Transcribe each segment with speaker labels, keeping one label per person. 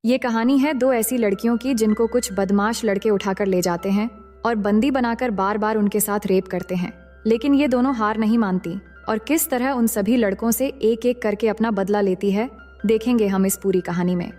Speaker 1: ये कहानी है दो ऐसी लड़कियों की जिनको कुछ बदमाश लड़के उठाकर ले जाते हैं और बंदी बनाकर बार बार उनके साथ रेप करते हैं। लेकिन ये दोनों हार नहीं मानती और किस तरह उन सभी लड़कों से एक एक करके अपना बदला लेती है, देखेंगे हम इस पूरी कहानी में।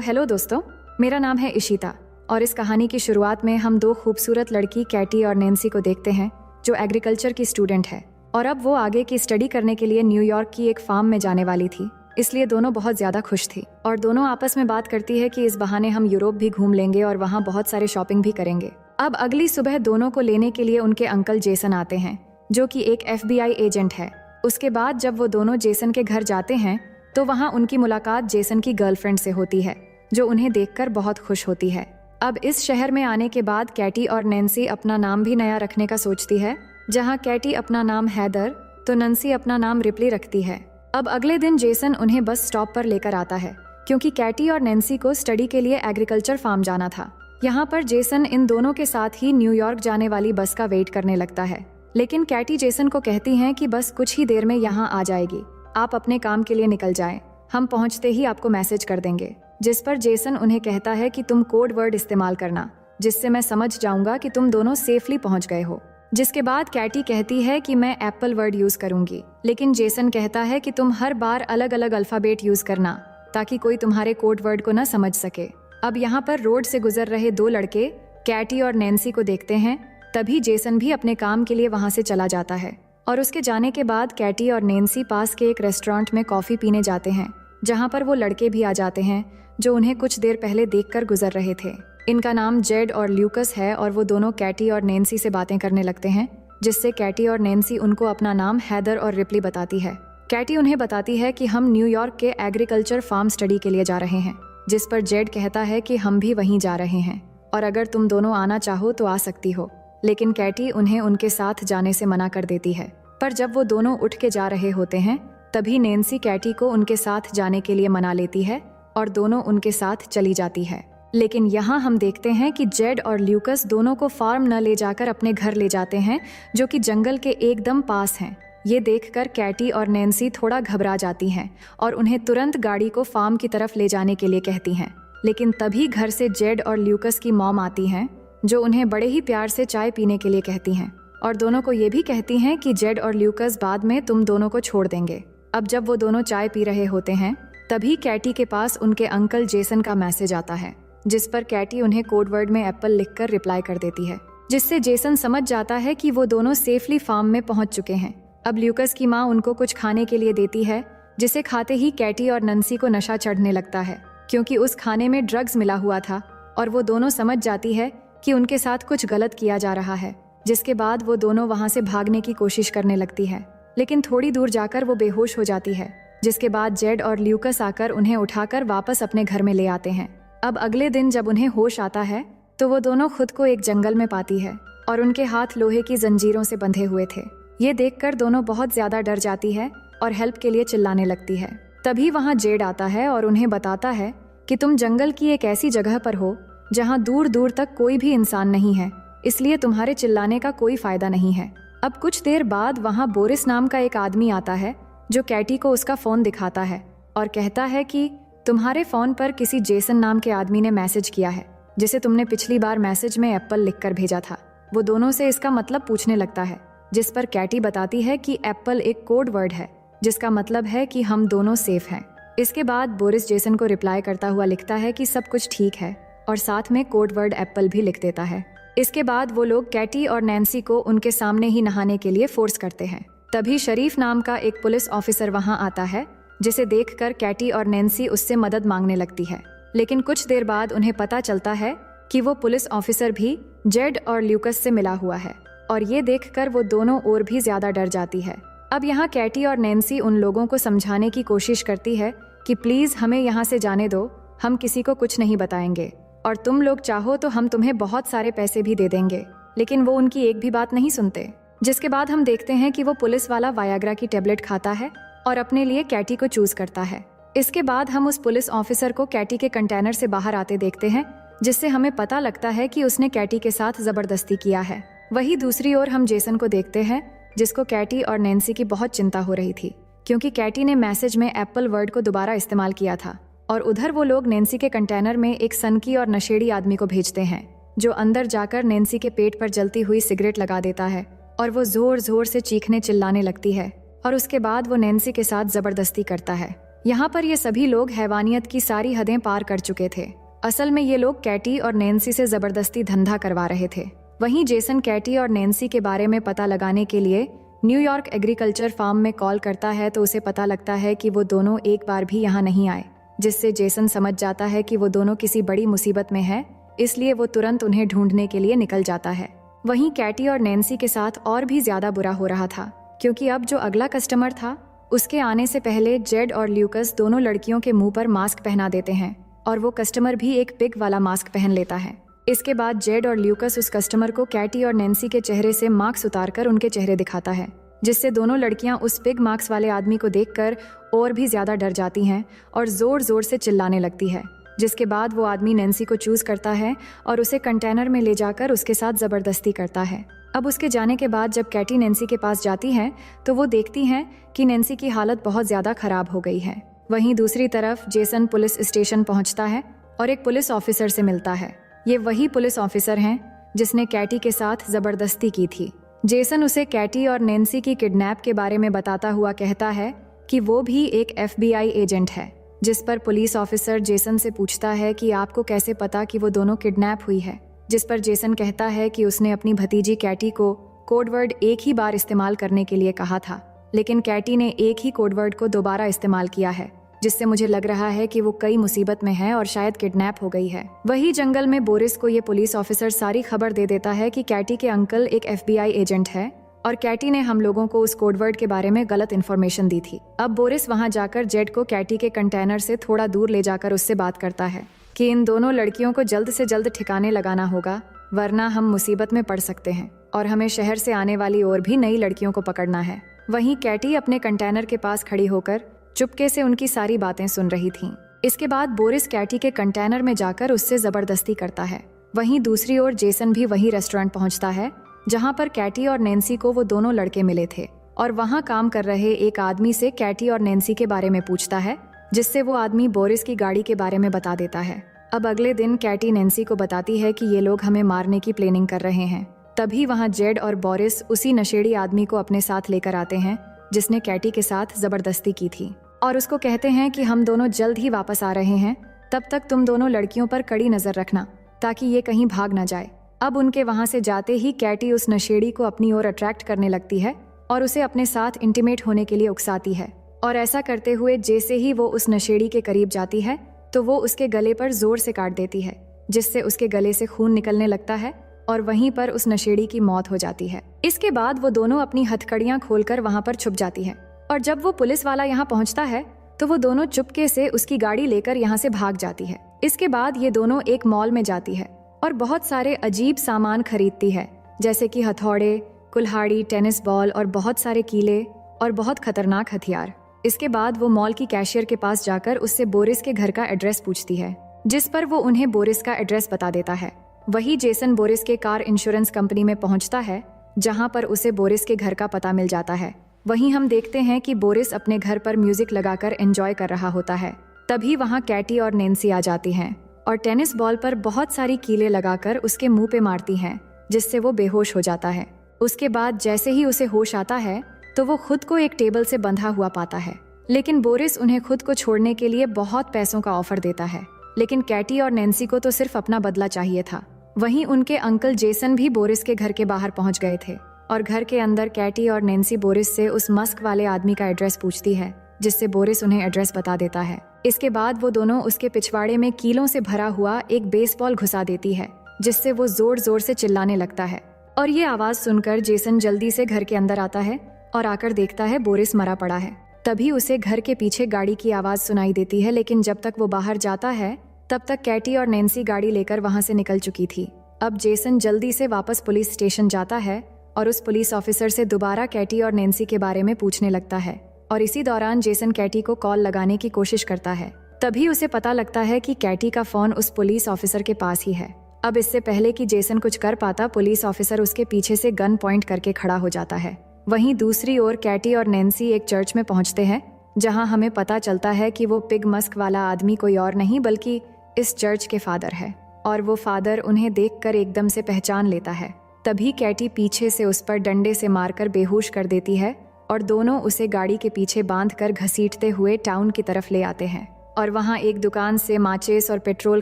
Speaker 1: हेलो दोस्तों, मेरा नाम है इशिता और इस कहानी की शुरुआत में हम दो खूबसूरत लड़की कैटी और नैन्सी को देखते हैं जो एग्रीकल्चर की स्टूडेंट है और अब वो आगे की स्टडी करने के लिए न्यूयॉर्क की एक फार्म में जाने वाली थी। इसलिए दोनों बहुत ज्यादा खुश थी और दोनों आपस में बात करती है कि इस बहाने हम यूरोप भी घूम लेंगे और वहाँ बहुत सारे शॉपिंग भी करेंगे। अब अगली सुबह दोनों को लेने के लिए उनके अंकल जेसन आते हैं जो कि एक FBI एजेंट है। उसके बाद जब वो दोनों जेसन के घर जाते हैं तो वहाँ उनकी मुलाकात जेसन की गर्लफ्रेंड से होती है जो उन्हें देखकर बहुत खुश होती है। अब इस शहर में आने के बाद कैटी और नैन्सी अपना नाम भी नया रखने का सोचती है। जहाँ कैटी अपना नाम हैदर तो नैन्सी अपना नाम रिप्ली रखती है। अब अगले दिन जेसन उन्हें बस स्टॉप पर लेकर आता है क्योंकि कैटी और नैन्सी को स्टडी के लिए एग्रीकल्चर फार्म जाना था। यहाँ पर जेसन इन दोनों के साथ ही न्यूयॉर्क जाने वाली बस का वेट करने लगता है, लेकिन कैटी जेसन को कहती हैं कि बस कुछ ही देर में यहाँ आ जाएगी, आप अपने काम के लिए निकल जाएं, हम पहुँचते ही आपको मैसेज कर देंगे। जिस पर जेसन उन्हें कहता है कि तुम कोड वर्ड इस्तेमाल करना जिससे मैं समझ जाऊंगा कि तुम दोनों सेफली पहुँच गए हो। जिसके बाद कैटी कहती है कि मैं एप्पल वर्ड यूज करूंगी, लेकिन जेसन कहता है कि तुम हर बार अलग अलग अल्फाबेट यूज करना ताकि कोई तुम्हारे कोड वर्ड को न समझ सके। अब यहाँ पर रोड से गुजर रहे दो लड़के कैटी और नैन्सी को देखते हैं, तभी जेसन भी अपने काम के लिए वहाँ से चला जाता है और उसके जाने के बाद कैटी और नैन्सी पास के एक रेस्टोरेंट में कॉफी पीने जाते हैं जहाँ पर वो लड़के भी आ जाते हैं जो उन्हें कुछ देर पहले देखकर गुजर रहे थे। इनका नाम जेड और ल्यूकस है और वो दोनों कैटी और नैन्सी से बातें करने लगते हैं, जिससे कैटी और नैन्सी उनको अपना नाम हैदर और रिप्ली बताती है। कैटी उन्हें बताती है कि हम न्यूयॉर्क के एग्रीकल्चर फार्म स्टडी के लिए जा रहे हैं, जिस पर जेड कहता है कि हम भी वहीं जा रहे हैं और अगर तुम दोनों आना चाहो तो आ सकती हो। लेकिन कैटी उन्हें उनके साथ जाने से मना कर देती है। पर जब वो दोनों उठ के जा रहे होते हैं तभी नैन्सी कैटी को उनके साथ जाने के लिए मना लेती है और दोनों उनके साथ चली जाती है। लेकिन यहाँ हम देखते हैं कि जेड और ल्यूकस दोनों को फार्म न ले जाकर अपने घर ले जाते हैं जो कि जंगल के एकदम पास हैं। ये देखकर कैटी और नैन्सी थोड़ा घबरा जाती हैं और उन्हें तुरंत गाड़ी को फार्म की तरफ ले जाने के लिए कहती हैं। लेकिन तभी घर से जेड और ल्यूकस की मॉम आती हैं जो उन्हें बड़े ही प्यार से चाय पीने के लिए कहती हैं और दोनों को ये भी कहती हैं कि जेड और ल्यूकस बाद में तुम दोनों को छोड़ देंगे। अब जब वो दोनों चाय पी रहे होते हैं तभी कैटी के पास उनके अंकल जेसन का मैसेज आता है, जिस पर कैटी उन्हें कोड वर्ड में एप्पल लिखकर रिप्लाई कर देती है, जिससे जेसन समझ जाता है कि वो दोनों सेफली फार्म में पहुंच चुके हैं। अब ल्यूकस की माँ उनको कुछ खाने के लिए देती है, जिसे खाते ही कैटी और नैन्सी को नशा चढ़ने लगता है क्योंकि उस खाने में ड्रग्स मिला हुआ था और वो दोनों समझ जाती है कि उनके साथ कुछ गलत किया जा रहा है। जिसके बाद वो दोनों वहाँ से भागने की कोशिश करने लगती है, लेकिन थोड़ी दूर जाकर वो बेहोश हो जाती है। जिसके बाद जेड और ल्यूकस आकर उन्हें उठाकर वापस अपने घर में ले आते हैं। अब अगले दिन जब उन्हें होश आता है तो वो दोनों खुद को एक जंगल में पाती है और उनके हाथ लोहे की जंजीरों से बंधे हुए थे। ये देखकर दोनों बहुत ज्यादा डर जाती है और हेल्प के लिए चिल्लाने लगती है। तभी वहाँ जेड आता है और उन्हें बताता है कि तुम जंगल की एक ऐसी जगह पर हो जहाँ दूर दूर तक कोई भी इंसान नहीं है, इसलिए तुम्हारे चिल्लाने का कोई फायदा नहीं है। अब कुछ देर बाद वहाँ बोरिस नाम का एक आदमी आता है जो कैटी को उसका फोन दिखाता है और कहता है कि तुम्हारे फोन पर किसी जेसन नाम के आदमी ने मैसेज किया है जिसे तुमने पिछली बार मैसेज में एप्पल लिखकर भेजा था। वो दोनों से इसका मतलब पूछने लगता है, जिस पर कैटी बताती है कि एप्पल एक कोड वर्ड है जिसका मतलब है कि हम दोनों सेफ हैं। इसके बाद बोरिस जेसन को रिप्लाई करता हुआ लिखता है कि सब कुछ ठीक है और साथ में कोड वर्ड एप्पल भी लिख देता है। इसके बाद वो लोग कैटी और नैन्सी को उनके सामने ही नहाने के लिए फोर्स करते हैं। तभी शरीफ नाम का एक पुलिस ऑफिसर वहां आता है, जिसे देखकर कैटी और नैन्सी उससे मदद मांगने लगती है। लेकिन कुछ देर बाद उन्हें पता चलता है कि वो पुलिस ऑफिसर भी जेड और ल्यूकस से मिला हुआ है और ये देखकर वो दोनों और भी ज्यादा डर जाती है। अब यहाँ कैटी और नैन्सी उन लोगों को समझाने की कोशिश करती है कि प्लीज हमें यहाँ से जाने दो, हम किसी को कुछ नहीं बताएंगे और तुम लोग चाहो तो हम तुम्हें बहुत सारे पैसे भी दे देंगे। लेकिन वो उनकी एक भी बात नहीं सुनते। जिसके बाद हम देखते हैं कि वो पुलिस वाला वायाग्रा की टेबलेट खाता है और अपने लिए कैटी को चूज करता है। इसके बाद हम उस पुलिस ऑफिसर को कैटी के कंटेनर से बाहर आते देखते हैं, जिससे हमें पता लगता है कि उसने कैटी के साथ जबरदस्ती किया है। वहीं दूसरी ओर हम जेसन को देखते हैं, जिसको कैटी और नैन्सी की बहुत चिंता हो रही थी क्योंकि कैटी ने मैसेज में एप्पल वर्ड को दोबारा इस्तेमाल किया था और उधर वो लोग नैन्सी के कंटेनर में एक सनकी और नशेड़ी आदमी को भेजते हैं, जो अंदर जाकर नैन्सी के पेट पर जलती हुई सिगरेट लगा देता है और वो जोर जोर से चीखने चिल्लाने लगती है और उसके बाद वो नैन्सी के साथ जबरदस्ती करता है। यहाँ पर ये सभी लोग हैवानियत की सारी हदें पार कर चुके थे। असल में ये लोग कैटी और नैन्सी से जबरदस्ती धंधा करवा रहे थे। वहीं जेसन कैटी और नैन्सी के बारे में पता लगाने के लिए न्यूयॉर्क एग्रीकल्चर फार्म में कॉल करता है, तो उसे पता लगता है कि वो दोनों एक बार भी यहाँ नहीं आए, जिससे जेसन समझ जाता है कि वो दोनों किसी बड़ी मुसीबत में है, इसलिए वो तुरंत उन्हें ढूंढने के लिए निकल जाता है। वहीं कैटी और नैन्सी के साथ और भी ज्यादा बुरा हो रहा था, क्योंकि अब जो अगला कस्टमर था उसके आने से पहले जेड और ल्यूकस दोनों लड़कियों के मुंह पर मास्क पहना देते हैं और वो कस्टमर भी एक पिग वाला मास्क पहन लेता है। इसके बाद जेड और ल्यूकस उस कस्टमर को कैटी और नैन्सी के चेहरे से मास्क उतारकर उनके चेहरे दिखाता है, जिससे दोनों लड़कियां उस पिग मास्क वाले आदमी को देखकर और भी ज्यादा डर जाती हैं और जोर जोर से चिल्लाने लगती है। जिसके बाद वो आदमी नैन्सी को चूज करता है और उसे कंटेनर में ले जाकर उसके साथ जबरदस्ती करता है। अब उसके जाने के बाद जब कैटी नैन्सी के पास जाती है तो वो देखती हैं कि नैन्सी की हालत बहुत ज्यादा खराब हो गई है। वहीं दूसरी तरफ जेसन पुलिस स्टेशन पहुंचता है और एक पुलिस ऑफिसर से मिलता है। ये वही पुलिस ऑफिसर हैं जिसने कैटी के साथ जबरदस्ती की थी। जेसन उसे कैटी और नैन्सी की किडनैप के बारे में बताता हुआ कहता है कि वो भी एक FBI एजेंट है, जिस पर पुलिस ऑफिसर जेसन से पूछता है कि आपको कैसे पता कि वो दोनों किडनैप हुई है, जिस पर जेसन कहता है कि उसने अपनी भतीजी कैटी को कोडवर्ड एक ही बार इस्तेमाल करने के लिए कहा था, लेकिन कैटी ने एक ही कोडवर्ड को दोबारा इस्तेमाल किया है, जिससे मुझे लग रहा है कि वो कई मुसीबत में है और शायद किडनैप हो गई है। वही जंगल में बोरिस को ये पुलिस ऑफिसर सारी खबर दे देता है कि कैटी के अंकल एक FBI एजेंट है और कैटी ने हम लोगों को उस कोडवर्ड के बारे में गलत इन्फॉर्मेशन दी थी। अब बोरिस वहां जाकर जेड को कैटी के कंटेनर से थोड़ा दूर ले जाकर उससे बात करता है कि इन दोनों लड़कियों को जल्द से जल्द ठिकाने लगाना होगा, वरना हम मुसीबत में पड़ सकते हैं और हमें शहर से आने वाली और भी नई लड़कियों को पकड़ना है। वहीं कैटी अपने कंटेनर के पास खड़ी होकर चुपके से उनकी सारी बातें सुन रही थीं। इसके बाद बोरिस कैटी के कंटेनर में जाकर उससे जबरदस्ती करता है। वहीं दूसरी ओर जेसन भी वही रेस्टोरेंट पहुंचता है जहां पर कैटी और नैन्सी को वो दोनों लड़के मिले थे और वहां काम कर रहे एक आदमी से कैटी और नैन्सी के बारे में पूछता है, जिससे वो आदमी बोरिस की गाड़ी के बारे में बता देता है। अब अगले दिन कैटी नैन्सी को बताती है कि ये लोग हमें मारने की प्लानिंग कर रहे हैं। तभी वहां जेड और बोरिस उसी नशेड़ी आदमी को अपने साथ लेकर आते हैं जिसने कैटी के साथ जबरदस्ती की थी और उसको कहते हैं कि हम दोनों जल्द ही वापस आ रहे हैं, तब तक तुम दोनों लड़कियों पर कड़ी नजर रखना ताकि ये कहीं भाग ना जाए। अब उनके वहां से जाते ही कैटी उस नशेड़ी को अपनी ओर अट्रैक्ट करने लगती है और उसे अपने साथ इंटीमेट होने के लिए उकसाती है और ऐसा करते हुए जैसे ही वो उस नशेड़ी के करीब जाती है तो वो उसके गले पर जोर से काट देती है, जिससे उसके गले से खून निकलने लगता है और वहीं पर उस नशेड़ी की मौत हो जाती है। इसके बाद वो दोनों अपनी हथकड़ियां खोलकर वहां पर छुप जाती है और जब वो पुलिस वाला यहाँ पहुंचता है तो वो दोनों चुपके से उसकी गाड़ी लेकर यहाँ से भाग जाती है। इसके बाद ये दोनों एक मॉल में जाती है और बहुत सारे अजीब सामान खरीदती है, जैसे कि हथौड़े, कुल्हाड़ी, टेनिस बॉल और बहुत सारे कीले और बहुत खतरनाक हथियार। इसके बाद वो मॉल की कैशियर के पास जाकर उससे बोरिस के घर का एड्रेस पूछती है, जिस पर वो उन्हें बोरिस का एड्रेस बता देता है। वही जेसन बोरिस के कार इंश्योरेंस कंपनी में पहुंचता है जहां पर उसे बोरिस के घर का पता मिल जाता है। वहीं हम देखते हैं कि बोरिस अपने घर पर म्यूजिक लगाकर एंजॉय कर रहा होता है। तभी वहां कैटी और नैन्सी आ जाती हैं और टेनिस बॉल पर बहुत सारी कीलें लगाकर उसके मुंह पे मारती हैं, जिससे वो बेहोश हो जाता है। उसके बाद जैसे ही उसे होश आता है तो वो खुद को एक टेबल से बंधा हुआ पाता है, लेकिन बोरिस उन्हें खुद को छोड़ने के लिए बहुत पैसों का ऑफर देता है। लेकिन कैटी और नैन्सी को तो सिर्फ अपना बदला चाहिए था। वहीं उनके अंकल जेसन भी बोरिस के घर के बाहर पहुंच गए थे और घर के अंदर कैटी और नैन्सी बोरिस से उस मस्क वाले आदमी का एड्रेस पूछती है, जिससे बोरिस उन्हें एड्रेस बता देता है। इसके बाद वो दोनों उसके पिछवाड़े में कीलों से भरा हुआ एक बेसबॉल घुसा देती है, जिससे वो जोर जोर से चिल्लाने लगता है और ये आवाज सुनकर जेसन जल्दी से घर के अंदर आता है और आकर देखता है बोरिस मरा पड़ा है। तभी उसे घर के पीछे गाड़ी की आवाज सुनाई देती है, लेकिन जब तक वो बाहर जाता है तब तक कैटी और नैन्सी गाड़ी लेकर वहां से निकल चुकी थी। अब जेसन जल्दी से वापस पुलिस स्टेशन जाता है और उस पुलिस ऑफिसर से दोबारा कैटी और नैन्सी के बारे में पूछने लगता है और इसी दौरान जेसन कैटी को कॉल लगाने की कोशिश करता है। तभी उसे पता लगता है कि कैटी का फोन उस पुलिस ऑफिसर के पास ही है। अब इससे पहले कि जेसन कुछ कर पाता, पुलिस ऑफिसर उसके पीछे से गन पॉइंट करके खड़ा हो जाता है। वहीं दूसरी ओर कैटी और नैन्सी एक चर्च में पहुंचते हैं जहां हमें पता चलता है कि वो पिग मस्क वाला आदमी कोई और नहीं बल्कि इस चर्च के फादर है और वो फादर उन्हें देखकर एकदम से पहचान लेता है। तभी कैटी पीछे से उस पर डंडे से मारकर बेहोश कर देती है और दोनों उसे गाड़ी के पीछे बांधकर घसीटते हुए टाउन की तरफ ले आते हैं और वहां एक दुकान से माचिस और पेट्रोल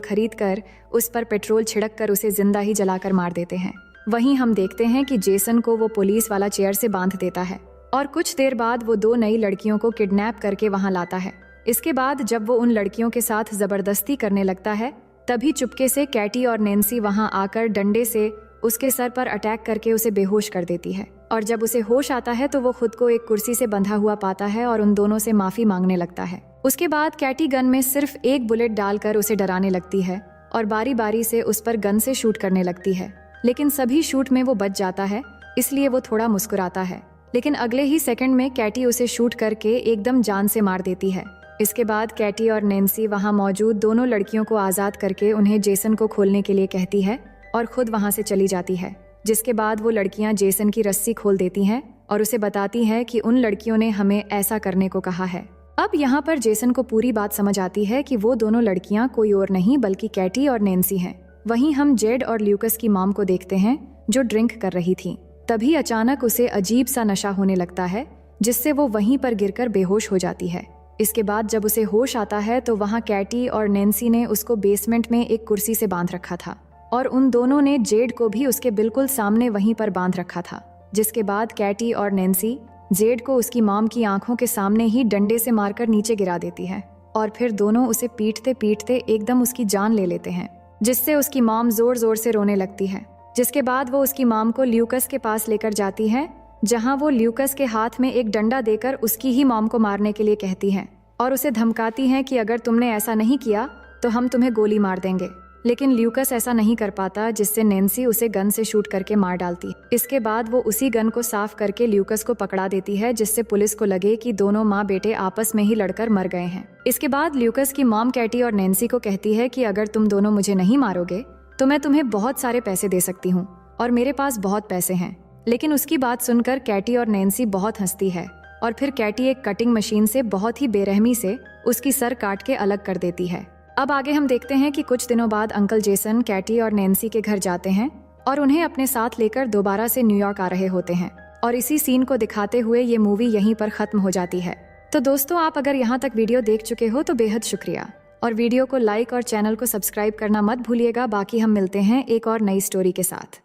Speaker 1: खरीद कर उस पर पेट्रोल छिड़क कर उसे जिंदा ही जलाकर मार देते हैं। वहीं हम देखते हैं कि जेसन को वो पुलिस वाला चेयर से बांध देता है और कुछ देर बाद वो 2 नई लड़कियों को किडनैप करके वहां लाता है। इसके बाद जब वो उन लड़कियों के साथ जबरदस्ती करने लगता है तभी चुपके से कैटी और नैन्सी वहां आकर डंडे से उसके सर पर अटैक करके उसे बेहोश कर देती है और जब उसे होश आता है तो वो खुद को एक कुर्सी से बंधा हुआ पाता है और उन दोनों से माफी मांगने लगता है। उसके बाद कैटी गन में सिर्फ एक बुलेट डालकर उसे डराने लगती है और बारी बारी से उस पर गन से शूट करने लगती है, लेकिन सभी शूट में वो बच जाता है, इसलिए वो थोड़ा मुस्कुराता है। लेकिन अगले ही सेकंड में कैटी उसे शूट करके एकदम जान से मार देती है। इसके बाद कैटी और नैन्सी वहां मौजूद दोनों लड़कियों को आजाद करके उन्हें जेसन को खोलने के लिए कहती है और खुद वहां से चली जाती है। जिसके बाद वो लड़कियां जेसन की रस्सी खोल देती हैं और उसे बताती हैं कि उन लड़कियों ने हमें ऐसा करने को कहा है। अब यहाँ पर जेसन को पूरी बात समझ आती है कि वो दोनों लड़कियां कोई और नहीं बल्कि कैटी और नैन्सी हैं। वहीं हम जेड और ल्यूकस की मॉम को देखते हैं जो ड्रिंक कर रही थी। तभी अचानक उसे अजीब सा नशा होने लगता है जिससे वो वहीं पर गिरकर बेहोश हो जाती है। इसके बाद जब उसे होश आता है तो वहाँ कैटी और नैन्सी ने उसको बेसमेंट में एक कुर्सी से बांध रखा था और उन दोनों ने जेड को भी उसके बिल्कुल सामने वहीं पर बांध रखा था। जिसके बाद कैटी और नैन्सी जेड को उसकी मॉम की आंखों के सामने ही डंडे से मारकर नीचे गिरा देती है और फिर दोनों उसे पीटते पीटते एकदम उसकी जान ले लेते हैं, जिससे उसकी मॉम जोर जोर से रोने लगती है। जिसके बाद वो उसकी मॉम को ल्यूकस के पास लेकर जाती है जहां वो ल्यूकस के हाथ में एक डंडा देकर उसकी ही मॉम को मारने के लिए कहती हैं और उसे धमकाती हैं कि अगर तुमने ऐसा नहीं किया तो हम तुम्हें गोली मार देंगे। लेकिन ल्यूकस ऐसा नहीं कर पाता, जिससे नैन्सी उसे गन से शूट करके मार डालती। इसके बाद वो उसी गन को साफ करके ल्यूकस को पकड़ा देती है, जिससे पुलिस को लगे कि दोनों माँ बेटे आपस में ही लड़कर मर गए हैं। इसके बाद ल्यूकस की मॉम कैटी और नैन्सी को कहती है कि अगर तुम दोनों मुझे नहीं मारोगे तो मैं तुम्हें बहुत सारे पैसे दे सकती हूँ और मेरे पास बहुत पैसे हैं। लेकिन उसकी बात सुनकर कैटी और नैन्सी बहुत हंसती है और फिर कैटी एक कटिंग मशीन से बहुत ही बेरहमी से उसकी सर काट के अलग कर देती है। अब आगे हम देखते हैं कि कुछ दिनों बाद अंकल जेसन कैटी और नैन्सी के घर जाते हैं और उन्हें अपने साथ लेकर दोबारा से न्यूयॉर्क आ रहे होते हैं और इसी सीन को दिखाते हुए ये मूवी यहीं पर खत्म हो जाती है। तो दोस्तों, आप अगर यहाँ तक वीडियो देख चुके हो तो बेहद शुक्रिया और वीडियो को लाइक और चैनल को सब्सक्राइब करना मत भूलिएगा। बाकी हम मिलते हैं एक और नई स्टोरी के साथ।